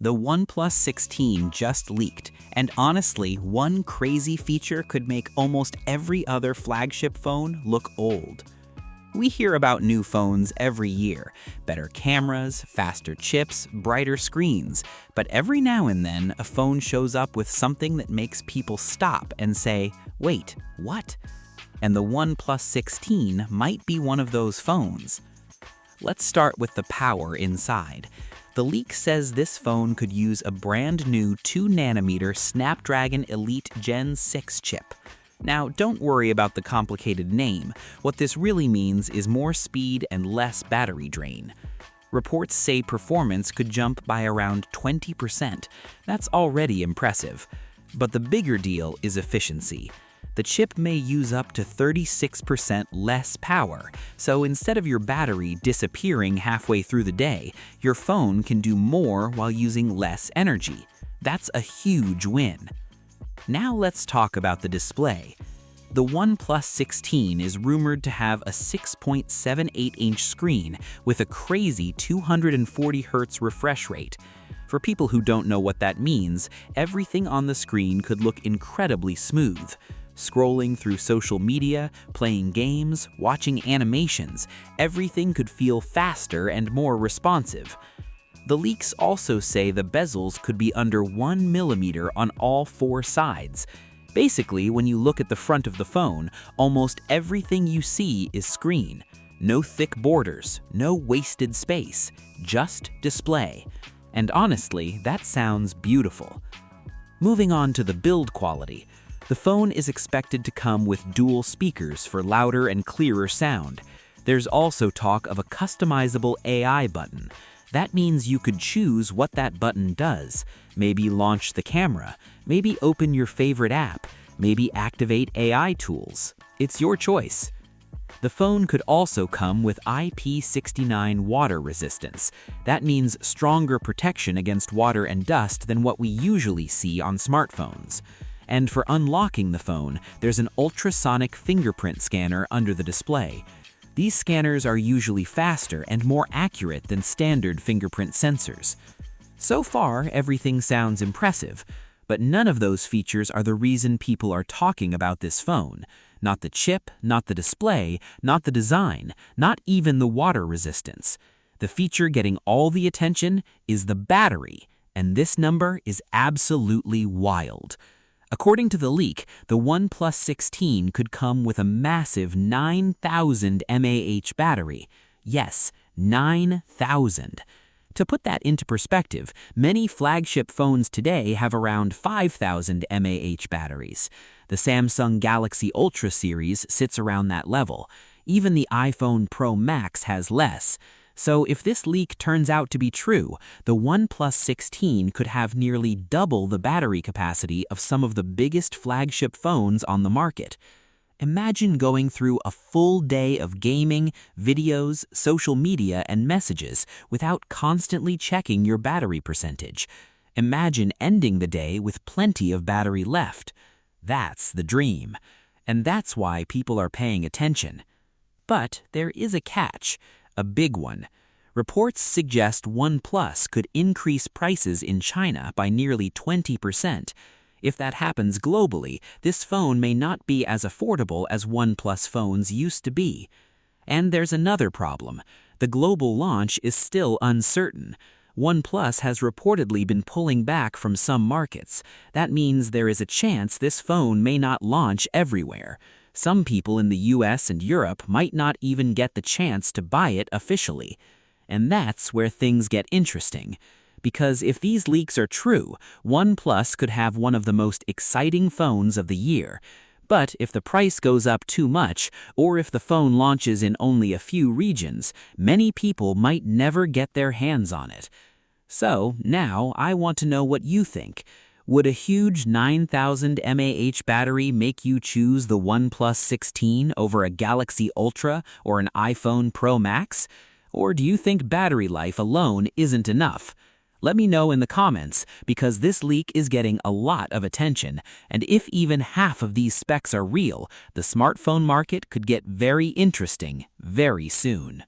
The OnePlus 16 just leaked, and honestly, one crazy feature could make almost every other flagship phone look old. We hear about new phones every year, better cameras, faster chips, brighter screens, but every now and then a phone shows up with something that makes people stop and say, "Wait, what?" And the OnePlus 16 might be one of those phones. Let's start with the power inside. The leak says this phone could use a brand new 2nm Snapdragon Elite Gen 6 chip. Now, don't worry about the complicated name. What this really means is more speed and less battery drain. Reports say performance could jump by around 20%. That's already impressive. But the bigger deal is efficiency. The chip may use up to 36% less power, so instead of your battery disappearing halfway through the day, your phone can do more while using less energy. That's a huge win. Now let's talk about the display. The OnePlus 16 is rumored to have a 6.78-inch screen with a crazy 240Hz refresh rate. For people who don't know what that means, everything on the screen could look incredibly smooth. Scrolling through social media, playing games, watching animations, everything could feel faster and more responsive. The leaks also say the bezels could be under 1mm on all four sides. Basically, when you look at the front of the phone, almost everything you see is screen. No thick borders, no wasted space, just display. And honestly, that sounds beautiful. Moving on to the build quality. The phone is expected to come with dual speakers for louder and clearer sound. There's also talk of a customizable AI button. That means you could choose what that button does. Maybe launch the camera, maybe open your favorite app, maybe activate AI tools. It's your choice. The phone could also come with IP69 water resistance. That means stronger protection against water and dust than what we usually see on smartphones. And for unlocking the phone, there's an ultrasonic fingerprint scanner under the display. These scanners are usually faster and more accurate than standard fingerprint sensors. So far, everything sounds impressive, but none of those features are the reason people are talking about this phone. Not the chip, not the display, not the design, not even the water resistance. The feature getting all the attention is the battery, and this number is absolutely wild. According to the leak, the OnePlus 16 could come with a massive 9,000 mAh battery. Yes, 9,000. To put that into perspective, many flagship phones today have around 5,000 mAh batteries. The Samsung Galaxy Ultra series sits around that level. Even the iPhone Pro Max has less. So if this leak turns out to be true, the OnePlus 16 could have nearly double the battery capacity of some of the biggest flagship phones on the market. Imagine going through a full day of gaming, videos, social media, and messages without constantly checking your battery percentage. Imagine ending the day with plenty of battery left. That's the dream. And that's why people are paying attention. But there is a catch. A big one. Reports suggest OnePlus could increase prices in China by nearly 20%. If that happens globally, this phone may not be as affordable as OnePlus phones used to be. And there's another problem. The global launch is still uncertain. OnePlus has reportedly been pulling back from some markets. That means there is a chance this phone may not launch everywhere. Some people in the US and Europe might not even get the chance to buy it officially. And that's where things get interesting. Because if these leaks are true, OnePlus could have one of the most exciting phones of the year. But if the price goes up too much, or if the phone launches in only a few regions, many people might never get their hands on it. So now I want to know what you think. Would a huge 9,000 mAh battery make you choose the OnePlus 16 over a Galaxy Ultra or an iPhone Pro Max? Or do you think battery life alone isn't enough? Let me know in the comments, because this leak is getting a lot of attention, and if even half of these specs are real, the smartphone market could get very interesting very soon.